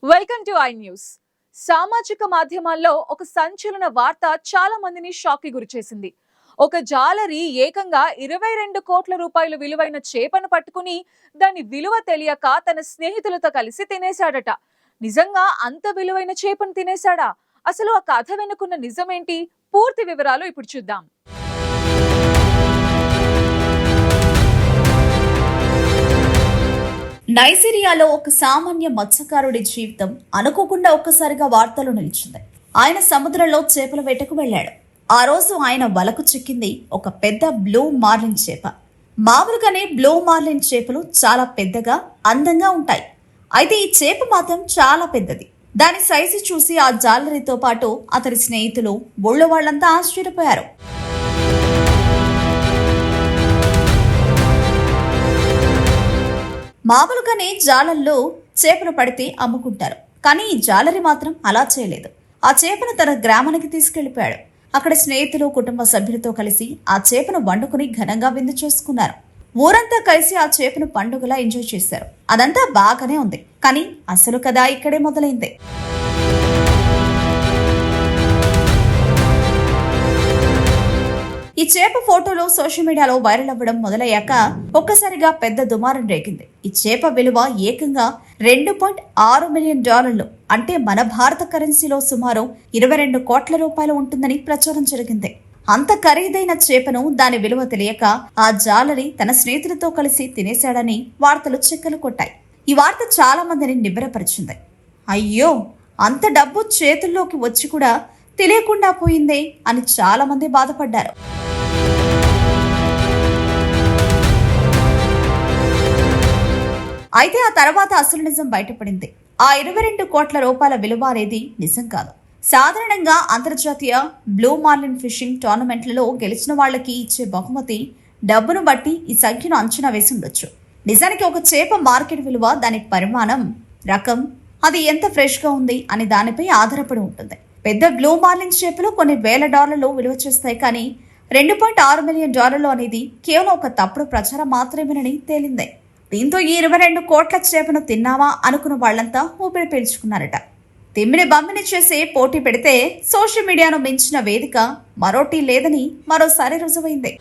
Welcome to I news. సామాజిక మాధ్యమాల్లో ఒక సంచలన వార్త చాలా మందిని షాక్ కి గురిచేసింది. ఒక జాలరి ఏకంగా 22 కోట్ల రూపాయల విలువైన చేపను పట్టుకుని దాని విలువ తెలియక తన స్నేహితులతో కలిసి తినేశాడట. నిజంగా అంత విలువైన చేపను తినేశాడా? అసలు ఆ కథ వెనుకున్న నిజమేంటి? పూర్తి వివరాలు ఇప్పుడు చూద్దాం. నైజీరియాలో ఒక సామాన్య మత్స్యకారుడి జీవితం అనుకోకుండా ఒక్కసారిగా వార్తలు నిలిచింది. ఆయన సముద్రంలో చేపల వేటకు వెళ్ళాడు. ఆ రోజు ఆయన వలకు చిక్కింది ఒక పెద్ద బ్లూ మార్లిన్ చేప. మామూలుగానే బ్లూ మార్లిన్ చేపలు చాలా పెద్దగా అందంగా ఉంటాయి. అయితే ఈ చేప మాత్రం చాలా పెద్దది. దాని సైజు చూసి ఆ జాలరితో పాటు అతడి స్నేహితులు ఊళ్ళో వాళ్ళంతా ఆశ్చర్యపోయారు. మామూలుగానే జాలల్లో చేపలు పడితే అమ్ముకుంటారు. కానీ ఈ జాలరి మాత్రం అలా చేయలేదు. ఆ చేపను తన గ్రామానికి తీసుకెళ్లిపోయాడు. అక్కడ స్నేహితులు కుటుంబ సభ్యులతో కలిసి ఆ చేపను వండుకుని ఘనంగా విందు చేసుకున్నారు. ఊరంతా కలిసి ఆ చేపను పండుగలా ఎంజాయ్ చేశారు. అదంతా బాగానే ఉంది. కానీ అసలు కథ ఇక్కడే మొదలైంది. ఈ చేప ఫోటోలు సోషల్ మీడియాలో వైరల్ అవ్వడం మొదలయ్యాక ఒక్కసారిగా పెద్ద దుమారం రేగింది. ఈ చేప విలువ ఏకంగా $2.6 మిలియన్, అంటే మన భారత కరెన్సీలో సుమారు 22 కోట్ల రూపాయలు ఉంటుందని ప్రచారం జరిగింది. అంత ఖరీదైన చేపను దాని విలువ తెలియక ఆ జాలరి తన స్నేహితులతో కలిసి తినేశాడని వార్తలు చెక్కలు కొట్టాయి. ఈ వార్త చాలా మందిని నిబ్బరపరిచింది. అయ్యో, అంత డబ్బు చేతుల్లోకి వచ్చి కూడా తెలియకుండా పోయిందే అని చాలా మంది బాధపడ్డారు. అయితే ఆ తర్వాత అసలు నిజం బయటపడింది. ఆ 22 కోట్ల రూపాయల విలువ అనేది నిజం కాదు. సాధారణంగా అంతర్జాతీయ బ్లూ మార్లిన్ ఫిషింగ్ టోర్నమెంట్లలో గెలిచిన వాళ్లకి ఇచ్చే బహుమతి డబ్బును బట్టి ఈ సంఖ్యను అంచనా వేసి ఉండొచ్చు. నిజానికి ఒక చేప మార్కెట్ విలువ దాని పరిమాణం, రకం, అది ఎంత ఫ్రెష్ గా ఉంది అని దానిపై ఆధారపడి ఉంటుంది. పెద్ద బ్లూ మార్లిన్ చేపలు కొన్ని $1,000 విలువ చేస్తాయి. కానీ $2.6 మిలియన్ అనేది కేవలం ఒక తప్పుడు ప్రచారం మాత్రమేనని తేలింది. దీంతో ఈ 22 కోట్ల చేపను తిన్నావా అనుకున్న వాళ్లంతా ఊపిరి పీల్చుకున్నారట. తిమ్మిని బమ్మిని చేసే పోటీ పెడితే సోషల్ మీడియాను మించిన వేదిక మరోటీ లేదని మరోసారి రుజువైంది.